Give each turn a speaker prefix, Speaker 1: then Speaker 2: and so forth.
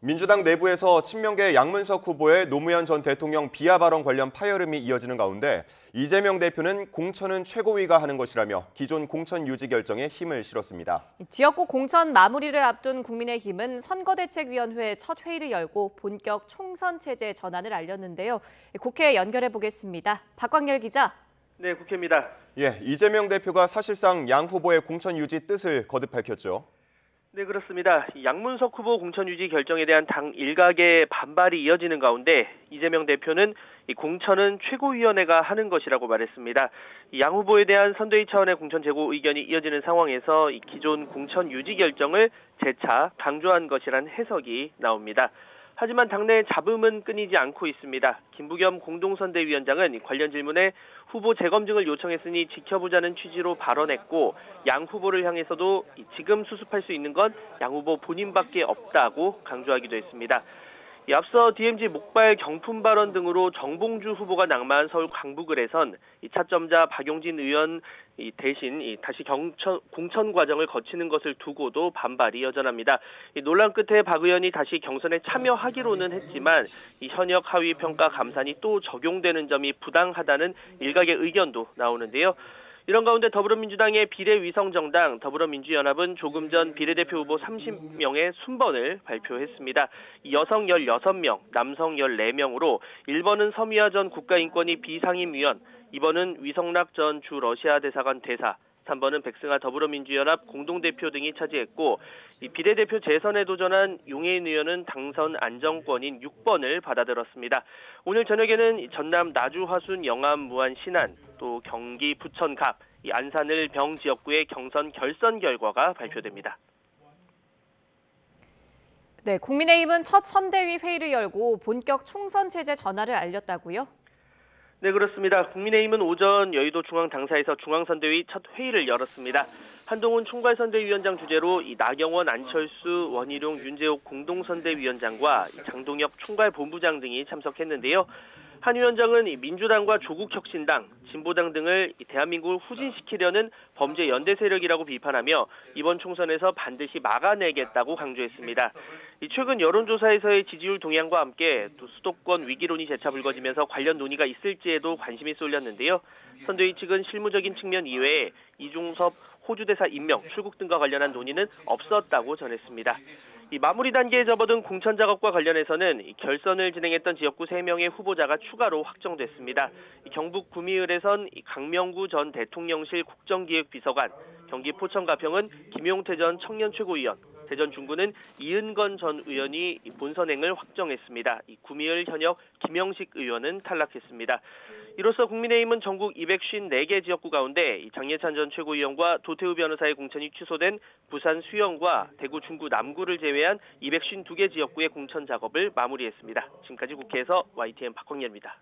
Speaker 1: 민주당 내부에서 친명계 양문석 후보의 노무현 전 대통령 비하 발언 관련 파열음이 이어지는 가운데 이재명 대표는 공천은 최고위가 하는 것이라며 기존 공천 유지 결정에 힘을 실었습니다.
Speaker 2: 지역구 공천 마무리를 앞둔 국민의힘은 선거대책위원회 첫 회의를 열고 본격 총선 체제 전환을 알렸는데요. 국회에 연결해 보겠습니다. 박광열 기자.
Speaker 3: 네, 국회입니다.
Speaker 1: 이재명 대표가 사실상 양 후보의 공천 유지 뜻을 거듭 밝혔죠.
Speaker 3: 네, 그렇습니다. 양문석 후보 공천 유지 결정에 대한 당 일각의 반발이 이어지는 가운데 이재명 대표는 이 공천은 최고위원회가 하는 것이라고 말했습니다. 양 후보에 대한 선대위 차원의 공천 제고 의견이 이어지는 상황에서 이 기존 공천 유지 결정을 재차 강조한 것이란 해석이 나옵니다. 하지만 당내 잡음은 끊이지 않고 있습니다. 김부겸 공동선대위원장은 관련 질문에 후보 재검증을 요청했으니 지켜보자는 취지로 발언했고 양 후보를 향해서도 지금 수습할 수 있는 건 양 후보 본인밖에 없다고 강조하기도 했습니다. 앞서 DMZ 목발 경품 발언 등으로 정봉주 후보가 낙마한 서울 강북을에선 차점자 박용진 의원 대신 다시 공천 과정을 거치는 것을 두고도 반발이 여전합니다. 논란 끝에 박 의원이 다시 경선에 참여하기로는 했지만 현역 하위 평가 감산이 또 적용되는 점이 부당하다는 일각의 의견도 나오는데요. 이런 가운데 더불어민주당의 비례위성정당 더불어민주연합은 조금 전 비례대표 후보 30명의 순번을 발표했습니다. 여성 16명, 남성 14명으로 1번은 서미화 전 국가인권위 비상임위원, 2번은 위성락 전 주 러시아 대사관 대사, 3번은 백승하 더불어민주연합 공동대표 등이 차지했고 비례대표 재선에 도전한 용해인 의원은 당선 안정권인 6번을 받아들었습니다. 오늘 저녁에는 전남 나주 화순 영암 무안 신안 또 경기 부천 갑 안산을 병 지역구의 경선 결선 결과가 발표됩니다.
Speaker 2: 네, 국민의힘은 첫 선대위 회의를 열고 본격 총선 체제 전환을 알렸다고요?
Speaker 3: 네, 그렇습니다. 국민의힘은 오전 여의도 중앙당사에서 중앙선대위 첫 회의를 열었습니다. 한동훈 총괄선대위원장 주재로 나경원, 안철수, 원희룡, 윤재옥 공동선대위원장과 장동혁 총괄본부장 등이 참석했는데요. 한 위원장은 민주당과 조국혁신당, 진보당 등을 대한민국을 후진시키려는 범죄 연대 세력이라고 비판하며 이번 총선에서 반드시 막아내겠다고 강조했습니다. 최근 여론조사에서의 지지율 동향과 함께 또 수도권 위기론이 재차 불거지면서 관련 논의가 있을지에도 관심이 쏠렸는데요. 선대위 측은 실무적인 측면 이외에 이중섭 호주대사 임명, 출국 등과 관련한 논의는 없었다고 전했습니다. 마무리 단계에 접어든 공천 작업과 관련해서는 결선을 진행했던 지역구 3명의 후보자가 추가로 확정됐습니다. 경북 구미을에선 강명구 전 대통령실 국정기획비서관, 경기 포천 가평은 김용태 전 청년최고위원, 대전 중구는 이은건 전 의원이 본선행을 확정했습니다. 구미을 현역 김영식 의원은 탈락했습니다. 이로써 국민의힘은 전국 254개 지역구 가운데 장예찬 전 최고위원과 도태우 변호사의 공천이 취소된 부산 수영과 대구 중구 남구를 제외한 252개 지역구의 공천 작업을 마무리했습니다. 지금까지 국회에서 YTN 박광열입니다.